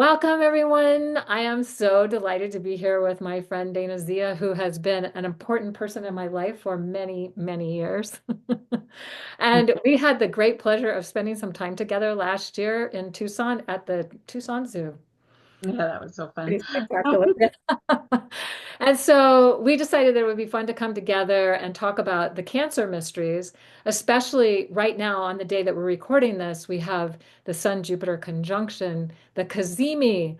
Welcome, everyone. I am so delighted to be here with my friend Dana Zia, who has been an important person in my life for many, many years. And we had the great pleasure of spending some time together last year in Tucson at the Tucson Zoo. Yeah, that was so fun. Pretty spectacular. And so we decided that it would be fun to come together and talk about the Cancer mysteries, especially right now on the day that we're recording this. We have the Sun Jupiter conjunction, the Cazimi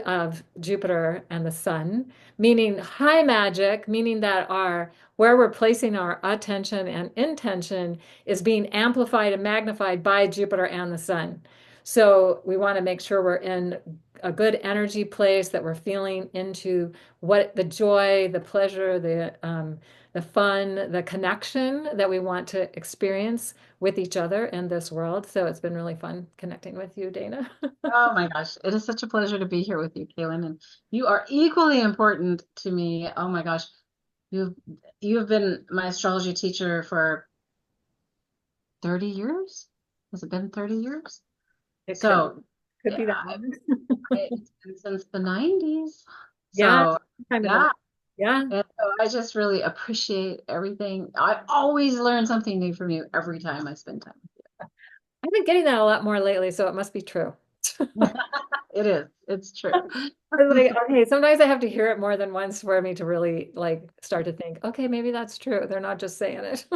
of Jupiter and the Sun, meaning high magic, meaning that our where we're placing our attention and intention is being amplified and magnified by Jupiter and the Sun. So we want to make sure we're in a good energy place, that we're feeling into what the joy, the pleasure, the fun, the connection that we want to experience with each other in this world. So it's been really fun connecting with you, Dana. Oh my gosh, it is such a pleasure to be here with you, Kaylin, and you are equally important to me. Oh my gosh, you've you've been my astrology teacher for 30 years? Has it been 30 years? It So, could yeah, be that long. it's been since the 90s. Yeah, So, time in the yeah, yeah. and so I just really appreciate everything. I always learn something new from you every time I spend time I've been getting that a lot more lately, so it must be true. with you. It is. It's true. I was like, okay, sometimes I have to hear it more than once for me to really like start to think, okay, maybe that's true. They're not just saying it.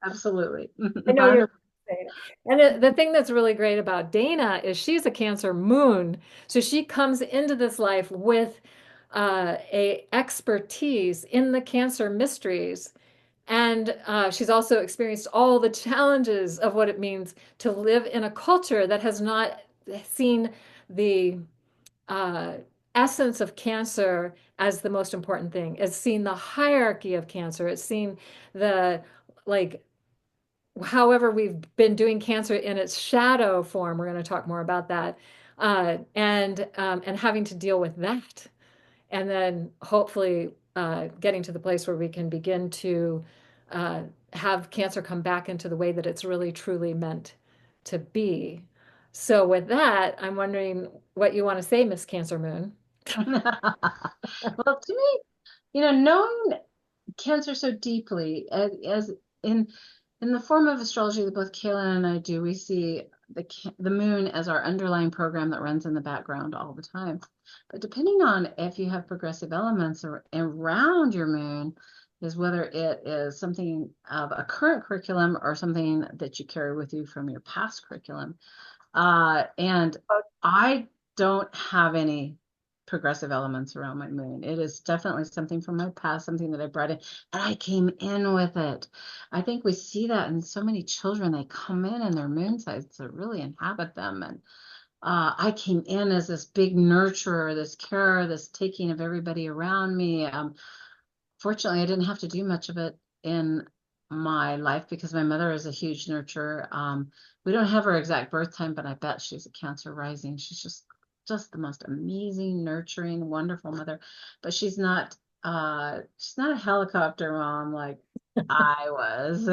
Absolutely. I know you're 100. saying it. And the thing that's really great about Dana is she's a Cancer moon. So she comes into this life with a expertise in the Cancer mysteries. And she's also experienced all the challenges of what it means to live in a culture that has not seen the uh, essence of Cancer as the most important thing. It's seen the hierarchy of Cancer. It's seen the like however we've been doing Cancer in its shadow form. We're going to talk more about that, and having to deal with that, and then hopefully getting to the place where we can begin to uh, have Cancer come back into the way that it's really truly meant to be. So with that, I'm wondering what you want to say, Miss Cancer Moon. Well, to me, knowing Cancer so deeply as in the form of astrology that both Kaylin and I do, we see the moon as our underlying program that runs in the background all the time. But depending on if you have progressive elements around your moon, is whether it is something of a current curriculum or something that you carry with you from your past curriculum. And I don't have any progressive elements around my moon. It is definitely something from my past, something that I brought in, and I came in with it. I think we see that in so many children. They come in and their moon sides to really inhabit them. And I came in as this big nurturer, this carer, this taking of everybody around me. Fortunately, I didn't have to do much of it in my life because my mother is a huge nurturer. We don't have her exact birth time, but I bet she's a Cancer rising. She's just the most amazing, nurturing, wonderful mother. But she's not a helicopter mom like I was.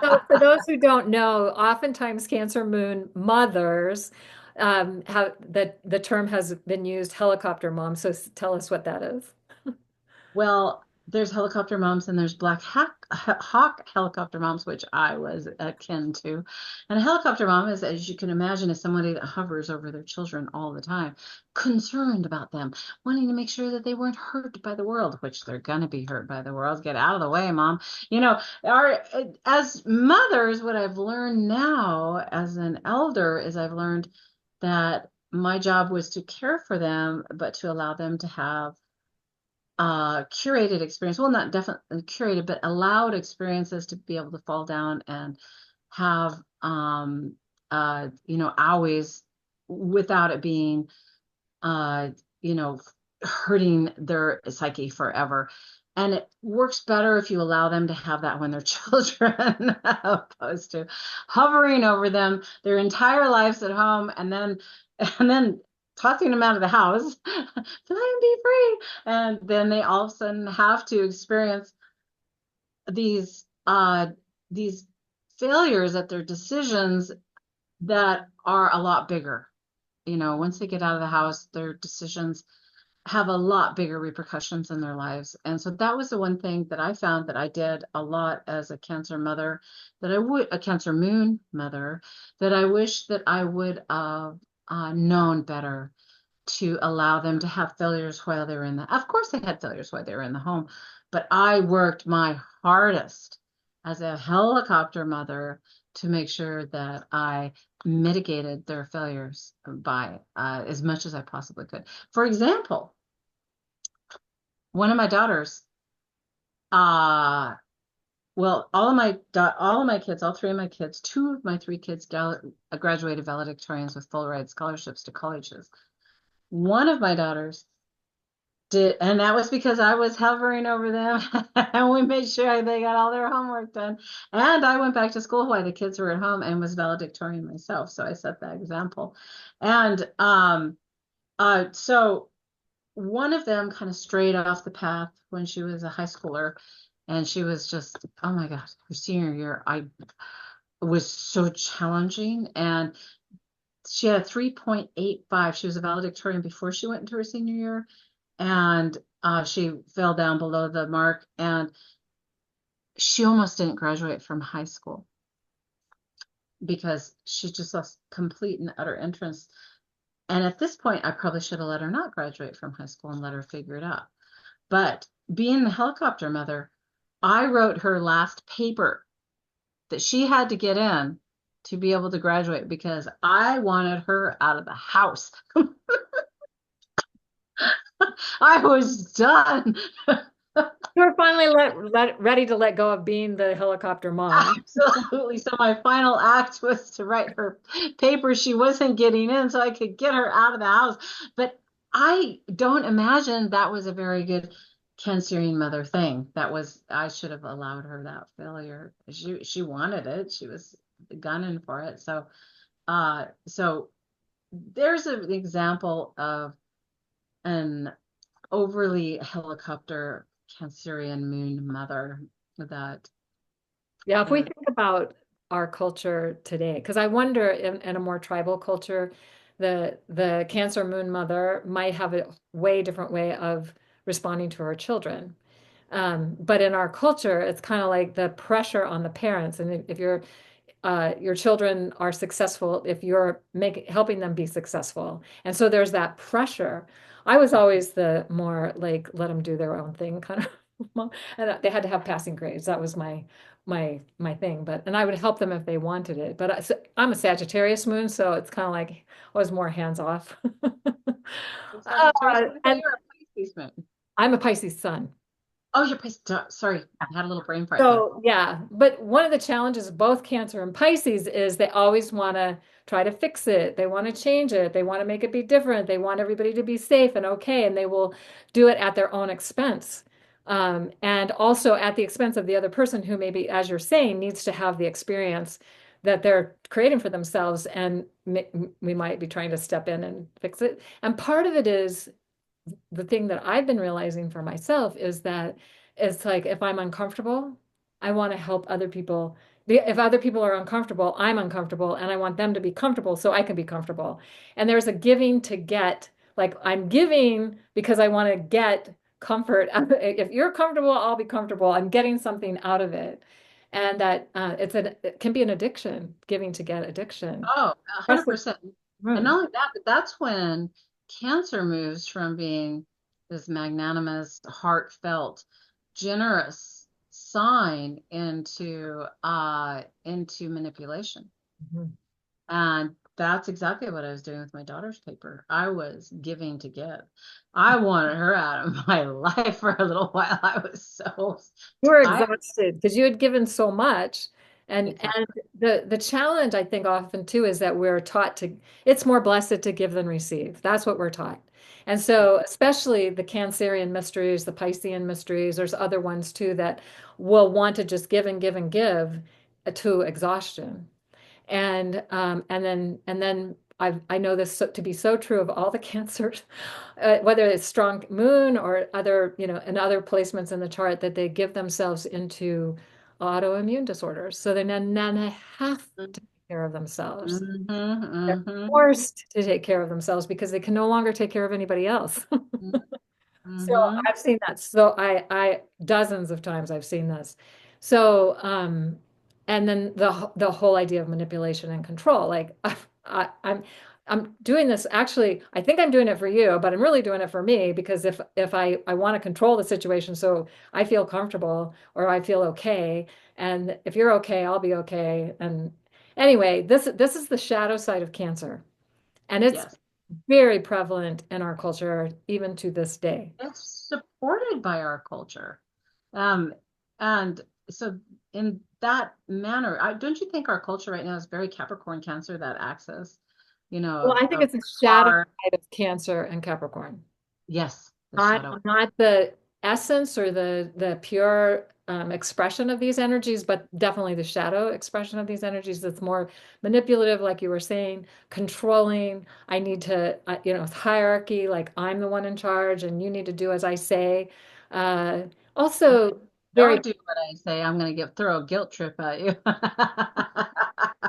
So for those who don't know, oftentimes Cancer moon mothers have the term has been used helicopter mom. So tell us what that is. Well, there's helicopter moms and there's hawk helicopter moms, which I was akin to. And a helicopter mom is, as you can imagine, is somebody that hovers over their children all the time, concerned about them, wanting to make sure that they weren't hurt by the world, which they're gonna be hurt by the world. Get out of the way, mom. As mothers, what I've learned now as an elder is I've learned that my job was to care for them, but to allow them to have curated experience. Well, not definitely curated, but allowed experiences to be able to fall down and have always without it being uh you know hurting their psyche forever. And it works better if you allow them to have that when they're children, opposed to hovering over them their entire lives at home and then tossing them out of the house, let them be free. And then they all of a sudden have to experience these these failures at their decisions that are a lot bigger. once they get out of the house, their decisions have a lot bigger repercussions in their lives. And so that was the one thing that I found that I did a lot as a Cancer mother, a Cancer moon mother, that I wish that I would have known better to allow them to have failures while they were in the, of course they had failures while they were in the home, but I worked my hardest as a helicopter mother to make sure that I mitigated their failures by as much as I possibly could. For example, one of my daughters, uh, well, all of my kids, all three of my kids, two of my three kids graduated valedictorians with full ride scholarships to colleges. One of my daughters did, and that was because I was hovering over them and we made sure they got all their homework done. And I went back to school while the kids were at home and was valedictorian myself. So I set that example. And so one of them kind of strayed off the path when she was a high schooler. And she was just, oh my God, her senior year, I was so challenging. And she had a 3.85. She was a valedictorian before she went into her senior year. And she fell down below the mark. And she almost didn't graduate from high school because she just lost complete and utter interest. And at this point, I probably should have let her not graduate from high school and let her figure it out. But being the helicopter mother, I wrote her last paper that she had to get in to be able to graduate because I wanted her out of the house. I was done. You were finally ready to let go of being the helicopter mom. Absolutely. So my final act was to write her paper she wasn't getting in so I could get her out of the house. But I don't imagine that was a very good Cancerian mother thing. I should have allowed her that failure. She wanted it. She was gunning for it. So there's an example of an overly helicopter Cancerian moon mother that Yeah, if we is. think about our culture today, because I wonder in a more tribal culture, the Cancer moon mother might have a way different way of responding to her children. But in our culture, it's kind of like the pressure on the parents. And if your children are successful, if you're helping them be successful. And so there's that pressure. I was always the more like let them do their own thing kind of mom. And they had to have passing grades. That was my thing. But and I would help them if they wanted it. But so I'm a Sagittarius moon, so it's kind of like I was more hands off. Sagittarius moon, And you're a Pisces moon. I'm a Pisces sun. Oh, you're Pisces. Sorry, I had a little brain fart there. So yeah, but one of the challenges of both Cancer and Pisces is they always want to try to fix it. They want to change it. They want to make it be different. They want everybody to be safe and okay, and they will do it at their own expense. And also at the expense of the other person who maybe, as you're saying, needs to have the experience that they're creating for themselves, and we might be trying to step in and fix it. And part of it is the thing that I've been realizing for myself is that it's like if I'm uncomfortable, I want to help other people. If other people are uncomfortable, I'm uncomfortable and I want them to be comfortable so I can be comfortable. And there's a giving to get, like I'm giving because I want to get comfort. If you're comfortable, I'll be comfortable. I'm getting something out of it. And that it can be an addiction, giving to get addiction. Oh, Especially, 100%. And mm, not only that, but that's when Cancer moves from being this magnanimous, heartfelt, generous sign into manipulation. mhm. And that's exactly what I was doing with my daughter's paper. I was giving to give. I wanted her out of my life for a little while. I was so You were tired. exhausted because you had given so much. And Exactly. the challenge I think often too is that we're taught to it's more blessed to give than receive. That's what we're taught. And so especially the Cancerian mysteries, the Piscean mysteries, there's other ones too that will want to just give and give and give to exhaustion. And then I know this to be so true of all the cancers, whether it's strong moon or other, and other placements in the chart that they give themselves into autoimmune disorders. So they then have to be care of themselves. Mm-hmm, They're mm-hmm, forced to take care of themselves because they can no longer take care of anybody else. So mm-hmm. I've seen that. So I dozens of times I've seen this. So and then the whole idea of manipulation and control. Like I'm doing this actually, I think I'm doing it for you, but I'm really doing it for me because if I want to control the situation so I feel comfortable or I feel okay, and if you're okay, I'll be okay. And anyway, this is the shadow side of Cancer. And it's Yes. very prevalent in our culture even to this day. It's supported by our culture. Um, and so in that manner, don't you think our culture right now is very Capricorn Cancer, that axis, Well, I think of it's a shadow hard, side of Cancer and Capricorn. yes, the Not shadow. not the essence or the pure expression of these energies, but definitely the shadow expression of these energies that's more manipulative, like you were saying, controlling. I need to, hierarchy, like I'm the one in charge and you need to do as I say. Uh, And Also, very, don't do what I say. I'm going to throw a guilt trip at you.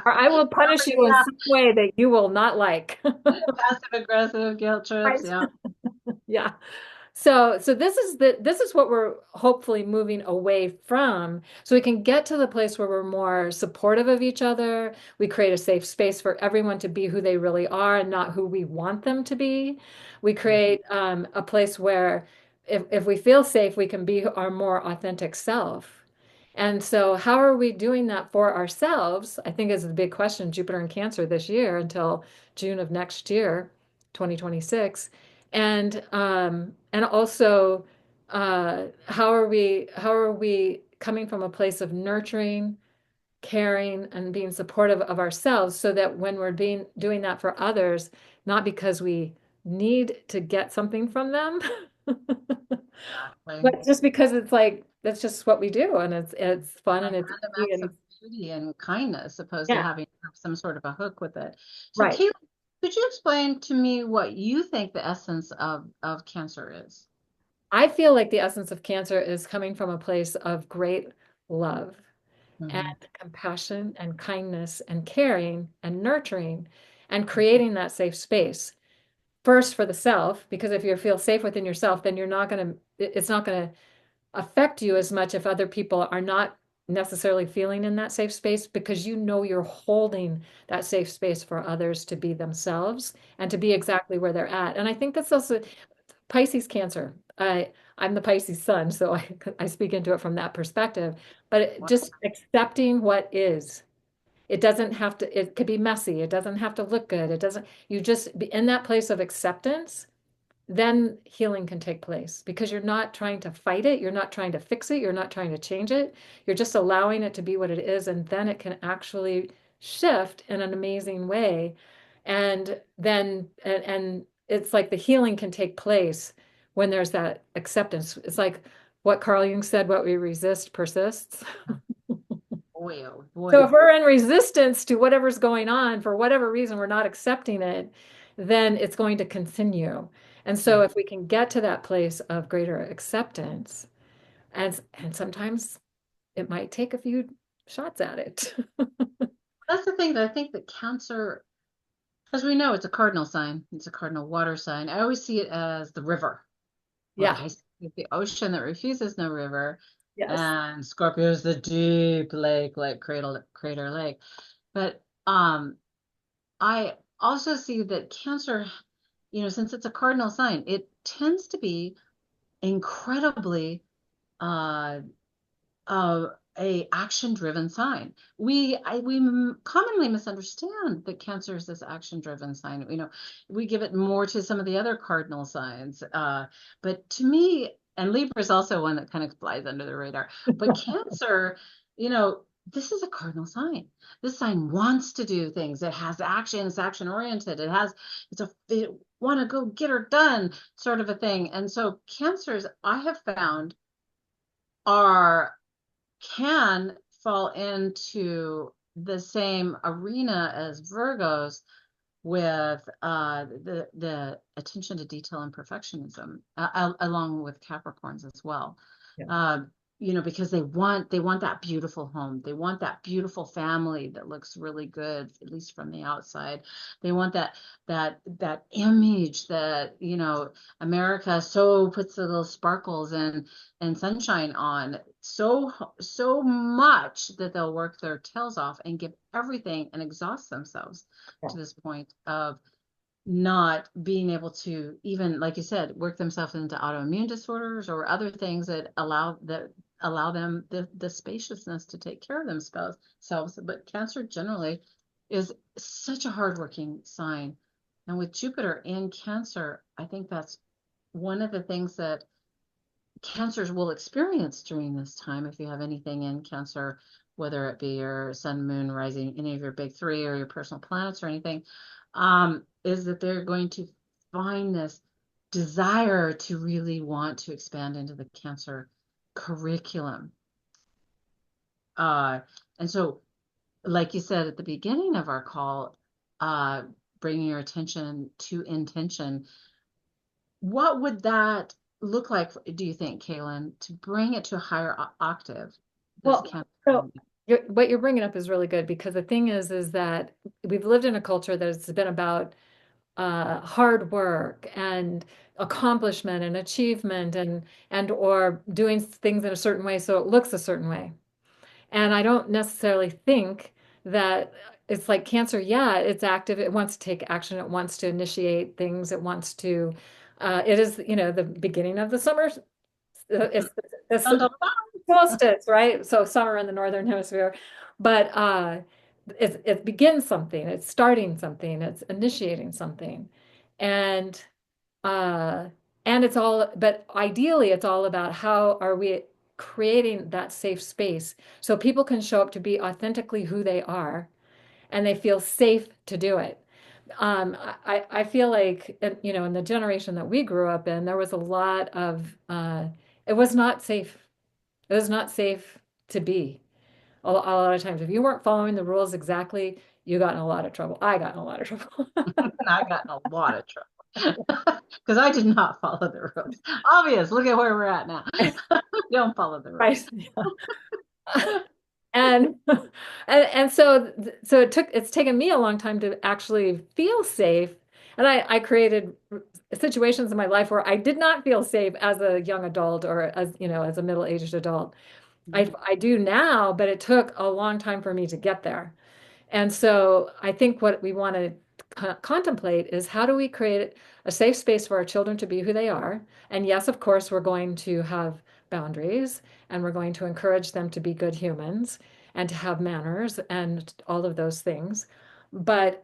or I will punish you in some way that you will not like. Passive aggressive guilt trips. Right. Yeah. Yeah. So this is what we're hopefully moving away from, so we can get to the place where we're more supportive of each other. We create a safe space for everyone to be who they really are and not who we want them to be. We Mhm. create a place where if we feel safe, we can be our more authentic self. And so how are we doing that for ourselves? I think is the big question, Jupiter in Cancer this year until June of next year, 2026. And also how are we coming from a place of nurturing, caring, and being supportive of ourselves so that when we're doing that for others, not because we need to get something from them, Exactly. but just because it's like that's just what we do and it's fun and Like it's random easy acts and of beauty and kindness, opposed to yeah, having to have some sort of a hook with it. So, right. Caitlin, could you explain to me what you think the essence of Cancer is? I feel like the essence of Cancer is coming from a place of great love and Hmm. compassion and kindness and caring and nurturing and creating that safe space first for the self, because if you feel safe within yourself, then it's not going to affect you as much if other people are not necessarily feeling in that safe space, because you're holding that safe space for others to be themselves and to be exactly where they're at. And I think that's also Pisces Cancer. I'm the Pisces sun, so I speak into it from that perspective. But just accepting what is. It doesn't have to, it could be messy. It doesn't have to look good. It doesn't, you just be in that place of acceptance, then healing can take place because you're not trying to fight it. You're not trying to fix it. You're not trying to change it. You're just allowing it to be what it is. And then it can actually shift in an amazing way. And it's like the healing can take place when there's that acceptance. It's like what Carl Jung said, what we resist persists. Boy, oh So boy. if we're in resistance to whatever's going on, for whatever reason, we're not accepting it, then it's going to continue. And so Yeah. if we can get to that place of greater acceptance, and sometimes it might take a few shots at it. That's the thing that I think that Cancer, as we know, it's a cardinal sign. It's a cardinal water sign. I always see it as the river. Like Yeah. I see the ocean that refuses no river, Yes. and Scorpio is the deep lake, like Crater Lake. But I also see that Cancer, since it's a cardinal sign, it tends to be incredibly uh, uh, a action-driven sign. We commonly misunderstand that Cancer is this action-driven sign. We give it more to some of the other cardinal signs. But to me, and Libra is also one that kind of flies under the radar. But Cancer, you know, this is a cardinal sign. This sign wants to do things. It has action. It's action oriented. It want to go get her done sort of a thing. And so Cancers, I have found, are can fall into the same arena as Virgos with the attention to detail and perfectionism, along with Capricorns as well. Yeah. Um, because they want that beautiful home. They want that beautiful family that looks really good, at least from the outside. They want that image that, America so puts the little sparkles and sunshine on so much that they'll work their tails off and give everything and exhaust themselves to this point of not being able to, even like you said, work themselves into autoimmune disorders or other things that allow them the spaciousness to take care of themselves. But cancer generally is such a hardworking sign. And with Jupiter in Cancer, I think that's one of the things that cancers will experience during this time. If you have anything in Cancer, whether it be your sun, moon, rising, any of your big three or your personal planets or anything, is that they're going to find this desire to really want to expand into the Cancer curriculum. Uh, and so, like you said at the beginning of our call, uh, bringing your attention to intention, what would that look like, do you think, Kaylin, to bring it to a higher octave? This Well, Cancer so energy. what you're bringing up is really good because the thing is that we've lived in a culture that's been about hard work and accomplishment and achievement and or doing things in a certain way so it looks a certain way. And I don't necessarily think that it's like cancer. Yeah, it's active. It wants to take action. It wants to initiate things. It wants to. It is, the beginning of the summer. It's Dun, the dun, dun. solstice, right? So summer in the northern hemisphere, but it begins something. It's starting something. It's initiating something, and uh, it's all. But ideally, it's all about how are we creating that safe space so people can show up to be authentically who they are, and they feel safe to do it. I feel like, in the generation that we grew up in, there was a lot of, it was not safe. It was not safe to be a lot of times. If you weren't following the rules exactly, you got in a lot of trouble. I got in a lot of trouble. I got in a lot of trouble because I did not follow the rules. Obvious. Look at where we're at now. Don't follow the Right. rules. And and so it's taken me a long time to actually feel safe. And I created situations in my life where I did not feel safe as a young adult or as a middle-aged adult. I do now, but it took a long time for me to get there. And so I think what we want to contemplate is how do we create a safe space for our children to be who they are? And yes, of course, we're going to have boundaries and we're going to encourage them to be good humans and to have manners and all of those things. But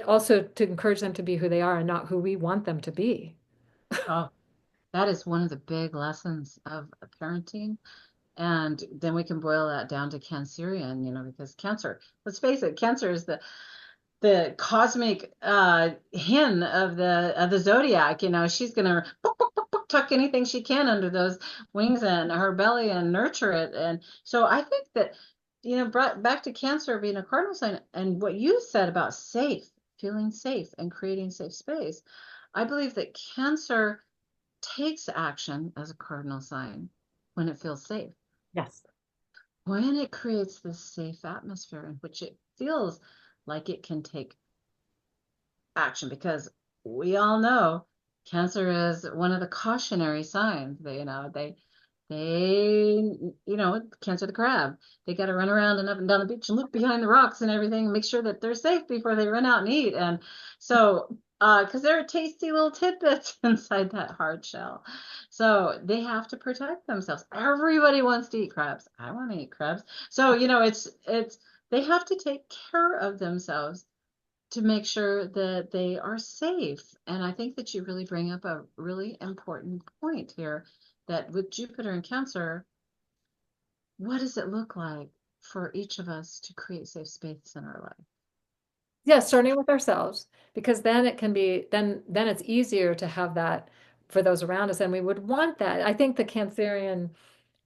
also to encourage them to be who they are and not who we want them to be. Oh, that is one of the big lessons of parenting. And then we can boil that down to Cancerian, because Cancer, let's face it, Cancer is the cosmic hen of the zodiac. She's gonna tuck anything she can under those wings and her belly and nurture it. And so I think that, brought back to Cancer being a cardinal sign and what you said about safe, feeling safe and creating safe space. I believe that Cancer takes action as a cardinal sign when it feels safe, Yes. when it creates this safe atmosphere in which it feels like it can take action, because we all know Cancer is one of the cautionary signs. Cancer the crab. They got to run around and up and down the beach and look behind the rocks and everything, and make sure that they're safe before they run out and eat. And so, because there are tasty little tidbits inside that hard shell, so they have to protect themselves. Everybody wants to eat crabs. I want to eat crabs. So, it's they have to take care of themselves to make sure that they are safe. And I think that you really bring up a really important point here, that with Jupiter and Cancer, what does it look like for each of us to create safe space in our life? Yeah, starting with ourselves, because then it can be then it's easier to have that for those around us, and we would want that. I think the Cancerian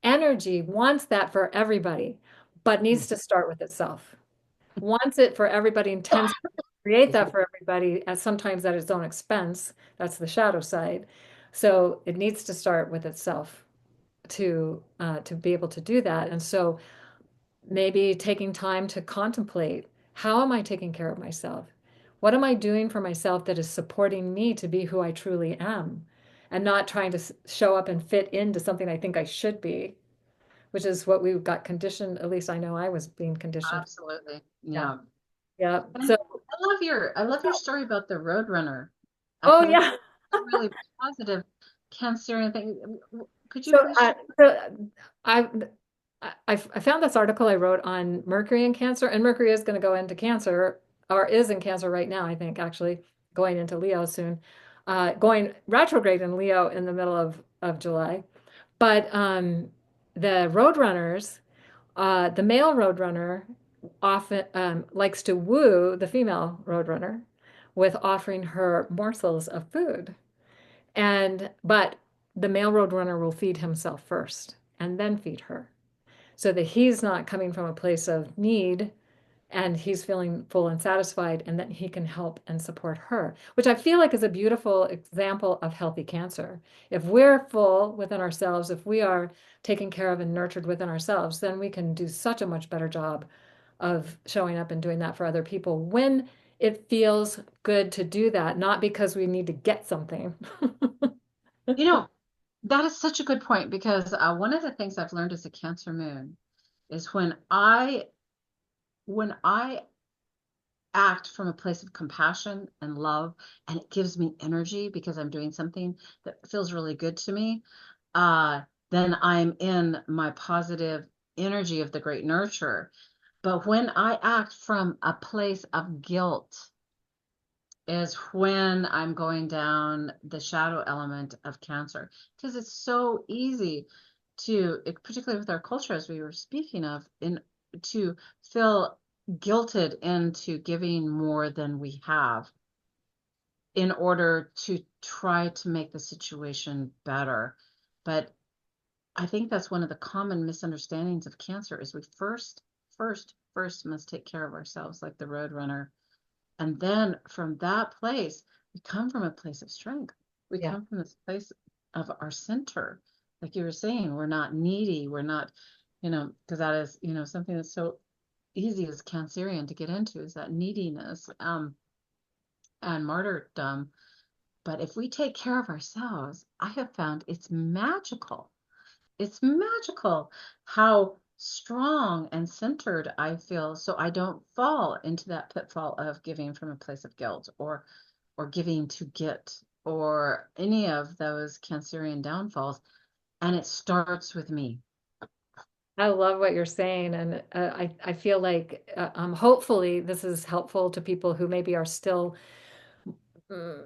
energy wants that for everybody, but needs to start with itself. Wants it for everybody, intends to create that for everybody, as sometimes at its own expense. That's the shadow side. So it needs to start with itself. to be able to do that. And so maybe taking time to contemplate, how am I taking care of myself? What am I doing for myself that is supporting me to be who I truly am? And not trying to show up and fit into something I think I should be, which is what we got conditioned. At least I know I was being conditioned. Absolutely. Yeah. Yeah. Yeah. And So, I love your story about the Roadrunner, oh because I think yeah. it's a really positive Cancerian thing. Could you So, please share? I, I found this article I wrote on Mercury and Cancer, and Mercury is going to go into Cancer, or is in Cancer right now, I think, actually, going into Leo soon, going retrograde in Leo in the middle of July. But the Roadrunners, the male Roadrunner often likes to woo the female Roadrunner with offering her morsels of food. But the male Roadrunner will feed himself first and then feed her, so that he's not coming from a place of need and he's feeling full and satisfied, and that he can help and support her, which I feel like is a beautiful example of healthy Cancer. If we're full within ourselves, if we are taken care of and nurtured within ourselves, then we can do such a much better job of showing up and doing that for other people when it feels good to do that, not because we need to get something. You know, that is such a good point, because one of the things I've learned as a Cancer moon is when I act from a place of compassion and love, and it gives me energy because I'm doing something that feels really good to me, uh, then I'm in my positive energy of the great nurture. But when I act from a place of guilt is when I'm going down the shadow element of Cancer, because it's so easy to, particularly with our culture, as we were speaking of, to feel guilted into giving more than we have in order to try to make the situation better. But I think that's one of the common misunderstandings of Cancer is we first must take care of ourselves, like the Roadrunner. And then from that place, we come from a place of strength. We Yeah. come from this place of our center. Like you were saying, we're not needy. We're not, because that is, something that's so easy as Cancerian to get into, is that neediness, and martyrdom. But if we take care of ourselves, I have found it's magical. It's magical how strong and centered I feel, so I don't fall into that pitfall of giving from a place of guilt, or giving to get, or any of those Cancerian downfalls. And it starts with me. I love what you're saying, and I feel like hopefully this is helpful to people who maybe are still mm,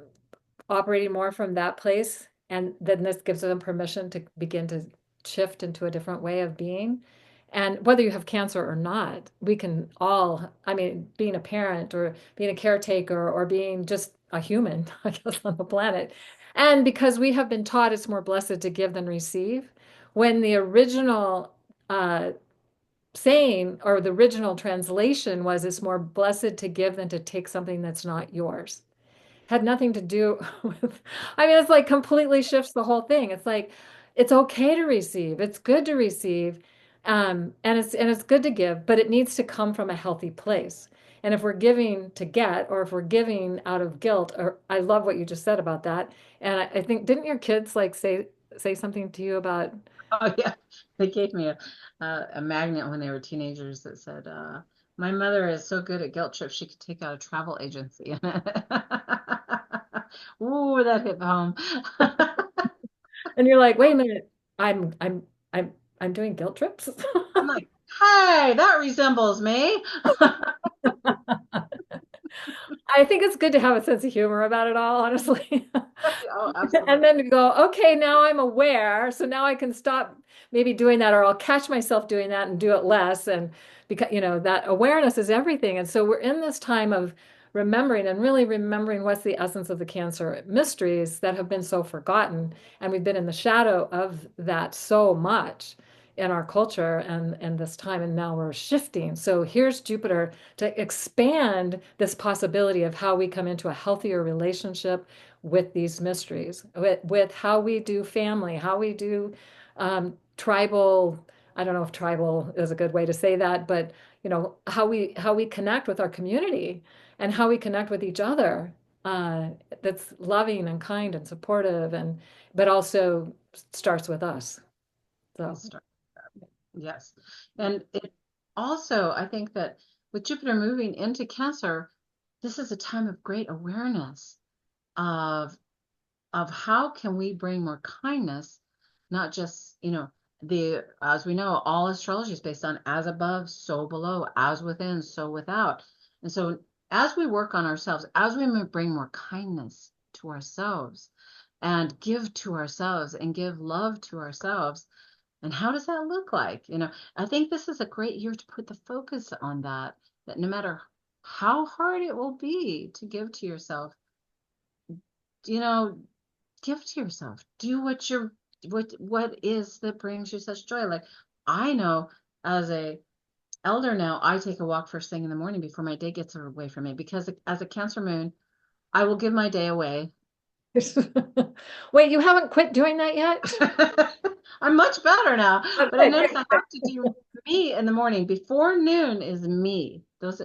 operating more from that place, and then this gives them permission to begin to shift into a different way of being. And whether you have Cancer or not, we can all, I mean, being a parent or being a caretaker or being just a human, I guess, on the planet. And because we have been taught it's more blessed to give than receive, when the original uh, saying or the original translation was it's more blessed to give than to take something that's not yours, had nothing to do with, I mean, it's like completely shifts the whole thing. It's like it's okay to receive. It's good to receive. And it's good to give, but it needs to come from a healthy place. And if we're giving to get, or if we're giving out of guilt, or I love what you just said about that. And I think, didn't your kids like say something to you about, Oh yeah, they gave me a magnet when they were teenagers that said, "My mother is so good at guilt trips, she could take out a travel agency." Ooh, that hit home. and you're like, wait a minute, I'm I'm I'm I'm doing guilt trips. I'm like, hey, that resembles me. I think it's good to have a sense of humor about it all, honestly. Oh, And absolutely. then to go, okay, now I'm aware. So now I can stop maybe doing that, or I'll catch myself doing that and do it less. And because, that awareness is everything. And so we're in this time of remembering and really remembering what's the essence of the Cancer mysteries that have been so forgotten. And we've been in the shadow of that so much in our culture and this time. And now we're shifting. So here's Jupiter to expand this possibility of how we come into a healthier relationship with these mysteries, with how we do family, how we do tribal, I don't know if tribal is a good way to say that, but how we connect with our community and how we connect with each other. Uh, that's loving and kind and supportive, and but also starts with us. So It's yes. And it also, I think that with Jupiter moving into Cancer, this is a time of great awareness of how can we bring more kindness, not just, the as we know, all astrology is based on as above, so below, as within, so without. And so as we work on ourselves, as we bring more kindness to ourselves and give to ourselves and give love to ourselves, and how does that look like? I think this is a great year to put the focus on that, that no matter how hard it will be to give to yourself, you know, give to yourself. Do what is that brings you such joy. Like I know as a elder now, I take a walk first thing in the morning before my day gets away from me because as a Cancer moon, I will give my day away. wait, you haven't quit doing that yet? I'm much better now, but I Okay, notice great, I great. have to do me in the morning. Before noon is me.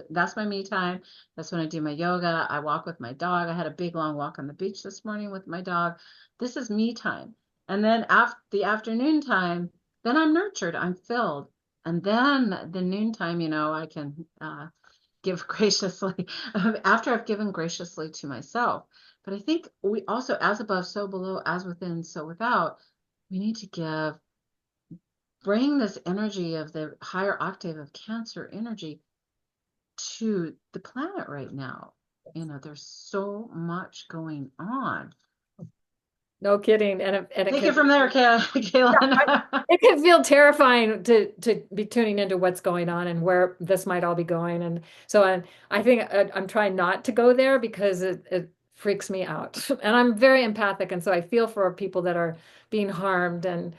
That's my me time. That's when I do my yoga. I walk with my dog. I had a big long walk on the beach this morning with my dog. This is me time. And then after the afternoon time, then I'm nurtured. I'm filled. And then the noon time, I can give graciously after I've given graciously to myself. But I think we also, as above, so below, as within, so without, we need to bring this energy of the higher octave of Cancer energy to the planet right now. There's so much going on. No kidding. And it Take can it from there, Kaylin. it can feel terrifying to be tuning into what's going on and where this might all be going. And so I think I'm trying not to go there because it freaks me out. And I'm very empathic, and so I feel for people that are being harmed and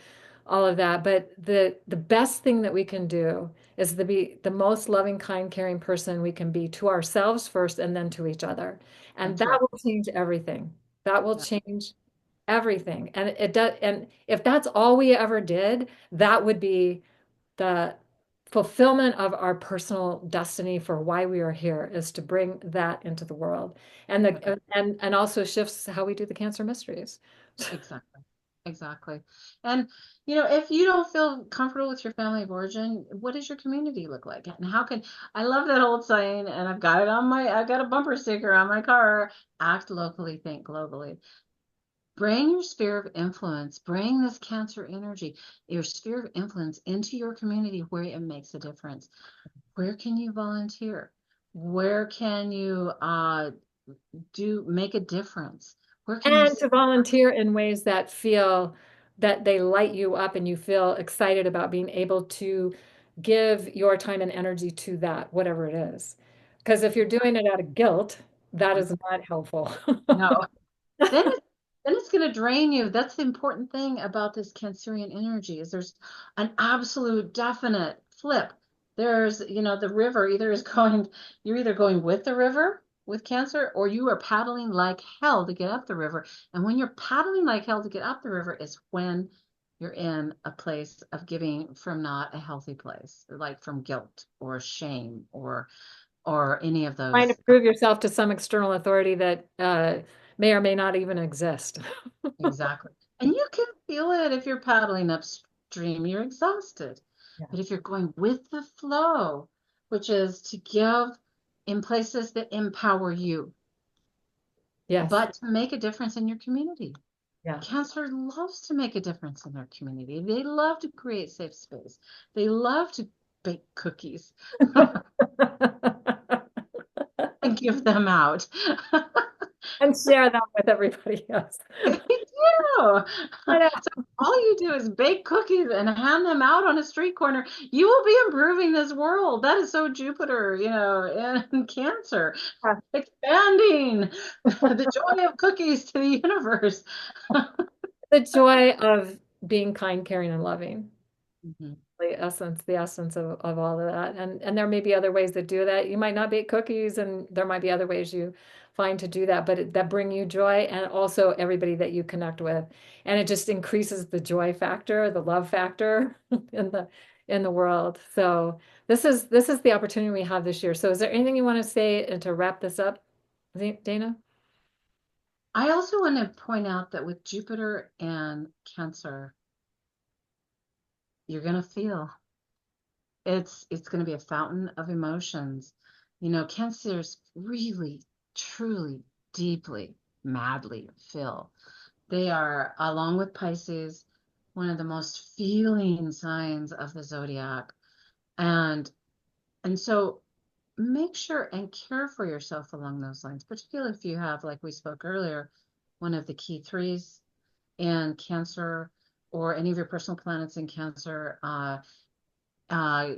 all of that. But the best thing that we can do is to be the most loving, kind, caring person we can be to ourselves first and then to each other. And And to that our, will change everything. That will yeah, change everything. And it does, and if that's all we ever did, that would be the fulfillment of our personal destiny for why we are here is to bring that into the world. And okay, and also shifts how we do the cancer mysteries. exactly. Exactly. And if you don't feel comfortable with your family of origin, what does your community look like? And how can I love that old saying, and I've got a bumper sticker on my car, act locally, think globally. Bring your sphere of influence, bring this Cancer energy, your sphere of influence into your community where it makes a difference. Where can you volunteer? Where can you do make a difference? Where can you And to volunteer in ways that feel that they light you up and you feel excited about being able to give your time and energy to that, whatever it is. Because if you're doing it out of guilt, that is not helpful. no, then it's going to drain you. That's the important thing about this Cancerian energy is there's an absolute definite flip. There's, the river either is going, you're either going with the river with Cancer or you are paddling like hell to get up the river. And when you're paddling like hell to get up the river is when you're in a place of giving from not a healthy place, like from guilt or shame or any of Trying to those. prove yourself to some external authority that may or may not even exist. Exactly. And you can feel it if you're paddling upstream, you're exhausted. Yeah. But if you're going with the flow, which is to give in places that empower you, Yes. but to make a difference in your community. Yeah. Cancer loves to make a difference in their community. They love to create safe space. They love to bake cookies and give them out. And share them with everybody else. They do. I know. So all you do is bake cookies and hand them out on a street corner. You will be improving this world. That is so Jupiter, and Cancer, expanding the joy of cookies to the universe. The joy of being kind, caring, and loving. Mhm. The essence of all of that. And there may be other ways to do that. You might not bake cookies, and there might be other ways you find to do that, but that bring you joy and also everybody that you connect with. And it just increases the joy factor, the love factor in the world. So this is the opportunity we have this year. So is there anything you want to say and to wrap this up, Dana? I also want to point out that with Jupiter and Cancer, you're going to feel it's going to be a fountain of emotions. You know, Cancers really, truly, deeply, madly feel. They are, along with Pisces, one of the most feeling signs of the zodiac. And and so make sure and care for yourself along those lines, particularly if you have, like we spoke earlier, one of the key threes in Cancer or any of your personal planets in Cancer.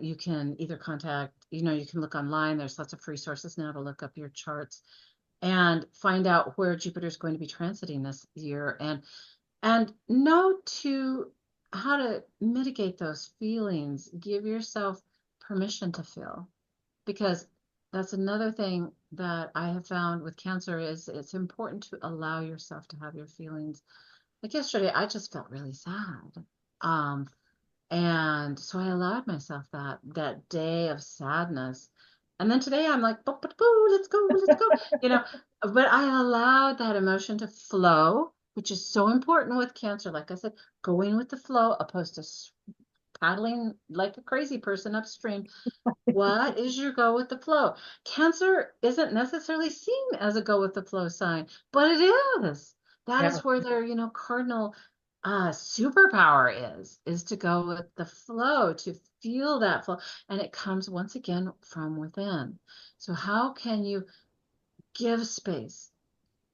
You can either contact, you can look online. There's lots of free sources now to look up your charts and find out where Jupiter is going to be transiting this year, and know to how to mitigate those feelings. Give yourself permission to feel, because that's another thing that I have found with Cancer is it's important to allow yourself to have your feelings. Like yesterday, I just felt really sad. Um, and so I allowed myself that day of sadness. And then today I'm like, boo, boo, boo, let's go, you know. But I allowed that emotion to flow, which is so important with Cancer. Like I said, going with the flow opposed to paddling like a crazy person upstream. What is your go with the flow? Cancer isn't necessarily seen as a go with the flow sign, but it is. That Yeah. is where their, cardinal superpower is to go with the flow, to feel that flow. And it comes once again from within. So how can you give space,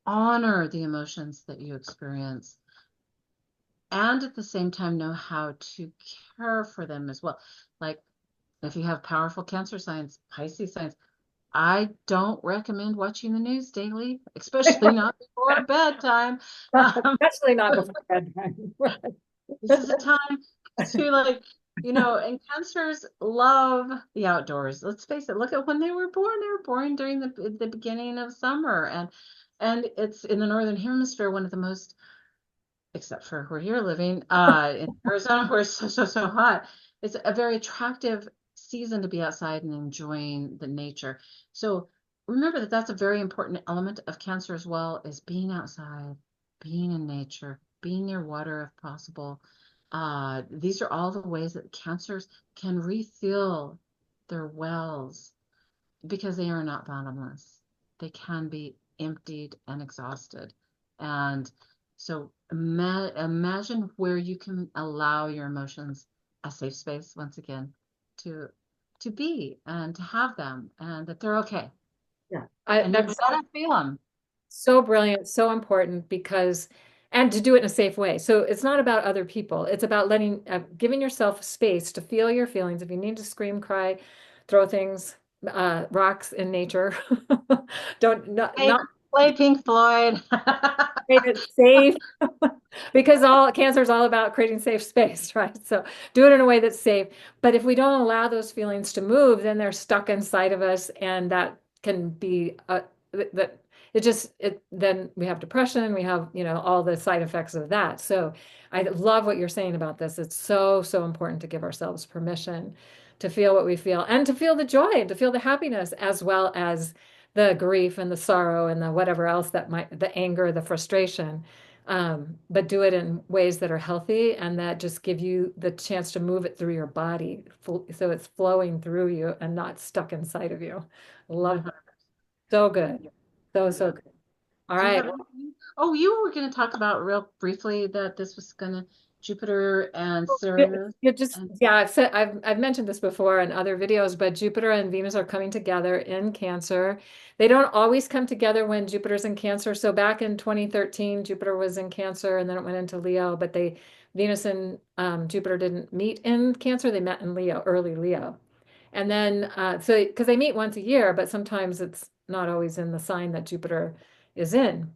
honor the emotions that you experience, and at the same time know how to care for them as well? Like if you have powerful Cancer signs, Pisces signs, I don't recommend watching the news daily, especially not before bedtime. Um, Especially not before bedtime. this is a time to, like, and Cancers love the outdoors. Let's face it, look at when they were born. They were born during the beginning of summer, and it's in the northern hemisphere, one of the most, except for where you're living, in Arizona, where it's so hot. It's a very attractive season to be outside and enjoying the nature. So remember that that's a very important element of Cancer as well, is being outside, being in nature, being near water if possible. These are all the ways that Cancers can refill their wells, because they are not bottomless. They can be emptied and exhausted. And so imagine where you can allow your emotions a safe space once again to to be and to have them, and that they're okay. Yeah. And you're That's gonna feel them. so brilliant, so important because, and to do it in a safe way. So it's not about other people. It's about giving yourself space to feel your feelings. If you need to scream, cry, throw things, rocks in nature, don't, Play, not play Pink Floyd. create it safe because all cancer is all about creating safe space, right? So do it in a way that's safe. But if we don't allow those feelings to move, then they're stuck inside of us, and that can be that it then we have depression, we have, all the side effects of that. So I love what you're saying about this. It's so important to give ourselves permission to feel what we feel and to feel the joy and to feel the happiness as well as the grief and the sorrow and the whatever else that might, the anger, the frustration. But do it in ways that are healthy and that just give you the chance to move it through your body so it's flowing through you and not stuck inside of you. Love that. 100%. So good. So Yeah. good. All Do you right. have anything? Oh, you were going to talk about real briefly that this was going to Jupiter and Sirius. You just, And yeah, I've mentioned this before in other videos, but Jupiter and Venus are coming together in Cancer. They don't always come together when Jupiter's in Cancer. So back in 2013, Jupiter was in Cancer and then it went into Leo, but Venus and Jupiter didn't meet in Cancer. They met in Leo, early Leo. And then, so because they meet once a year, but sometimes it's not always in the sign that Jupiter is in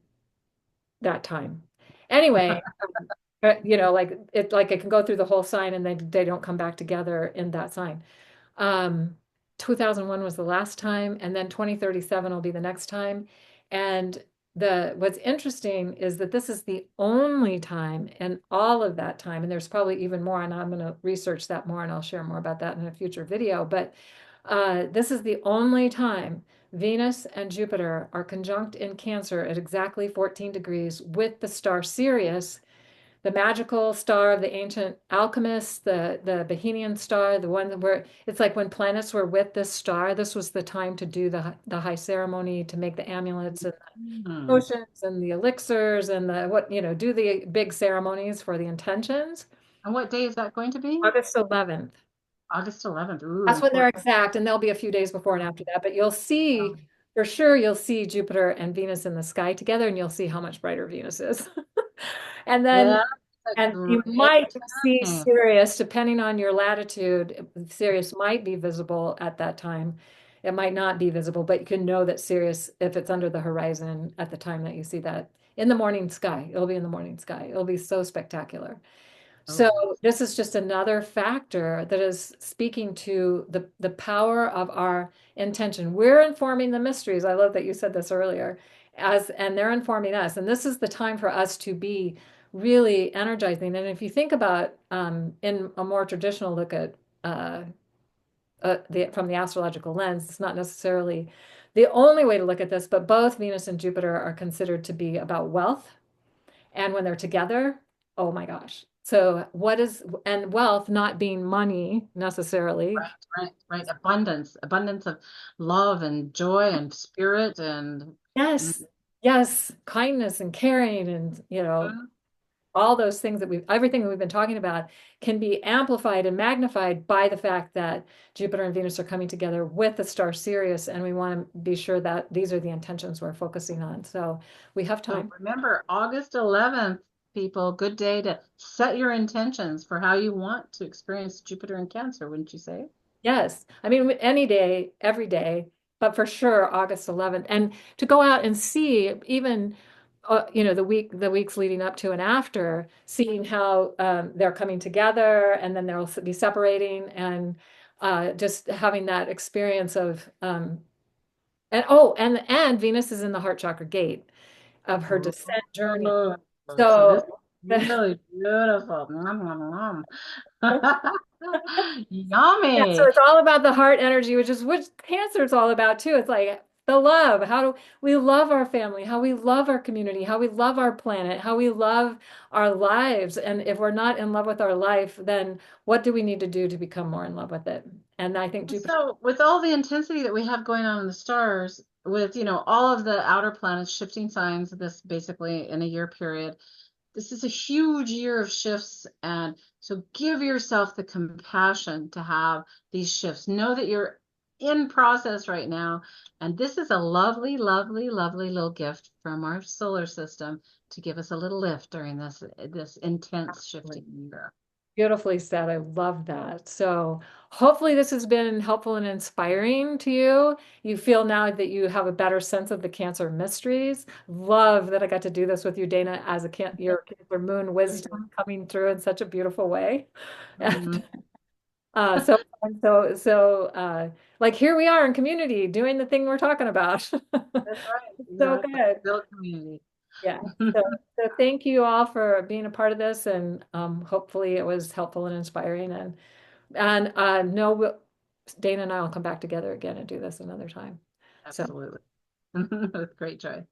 that time. Anyway, like it can go through the whole sign and they don't come back together in that sign. Um, 2001 was the last time, and then 2037 will be the next time. And the what's interesting is that this is the only time in all of that time, and there's probably even more, and I'm going to research that more and I'll share more about that in a future video. But this is the only time Venus and Jupiter are conjunct in Cancer at exactly 14 degrees with the star Sirius, the magical star of the ancient alchemists, the Bohemian star, the one where it's like when planets were with this star, this was the time to do the high ceremony to make the amulets and the Hmm. potions and the elixirs and the what, do the big ceremonies for the intentions. And what day is that going to be? August 11th. August 11th. Ooh, That's when they're important. exact, and there'll be a few days before and after that. But you'll see, Um, for sure, you'll see Jupiter and Venus in the sky together, and you'll see how much brighter Venus is. And then, that's a and you great might see time. Sirius, depending on your latitude. Sirius might be visible at that time. It might not be visible, but you can know that Sirius, if it's under the horizon at the time that you see that in the morning sky, it'll be in the morning sky. It'll be so spectacular. So Oh, this is just another factor that is speaking to the power of our intention. We're informing the mysteries. I love that you said this earlier, and they're informing us. And this is the time for us to be really energizing. And if you think about in a more traditional look at from the astrological lens, it's not necessarily the only way to look at this, but both Venus and Jupiter are considered to be about wealth, and when they're together, oh my gosh. So what is, and wealth not being money necessarily. right, right, right. Abundance, abundance of love and joy and spirit and Yes. Yes. Kindness and caring and, all those things that everything that we've been talking about can be amplified and magnified by the fact that Jupiter and Venus are coming together with the star Sirius. And we want to be sure that these are the intentions we're focusing on. So we have so time. remember, August 11th, people, good day to set your intentions for how you want to experience Jupiter in Cancer, wouldn't you say? Yes. I mean, any day, every day, but for sure August 11th. And to go out and see even the weeks leading up to and after, seeing how they're coming together and then they'll be separating and just having that experience of and Venus is in the heart chakra gate of her descent journey. Oh, so this is So really beautiful. Nom, nom, nom. yeah, so Yummy. it's all about the heart energy, which Cancer is all about too. It's like the love. How do we love our family? How we love our community? How we love our planet? How we love our lives? And if we're not in love with our life, then what do we need to do to become more in love with it? And I think Jupiter. So, with all the intensity that we have going on in the stars, with all of the outer planets shifting signs, this basically in a year period, this is a huge year of shifts. And so, give yourself the compassion to have these shifts. Know that you're in process right now, and this is a lovely, lovely, lovely little gift from our solar system to give us a little lift during this intense shifting year. Beautifully said. I love that. So hopefully this has been helpful and inspiring to you. You feel now that you have a better sense of the Cancer mysteries. Love that I got to do this with you, Dana, as your Cancer moon wisdom coming through in such a beautiful way. Mhm. So like here we are in community doing the thing we're talking about. That's right. So Exactly. good. Build community. Yeah. So, so thank you all for being a part of this, and hopefully it was helpful and inspiring. And no, Dana and I will come back together again and do this another time. So Absolutely. With great joy.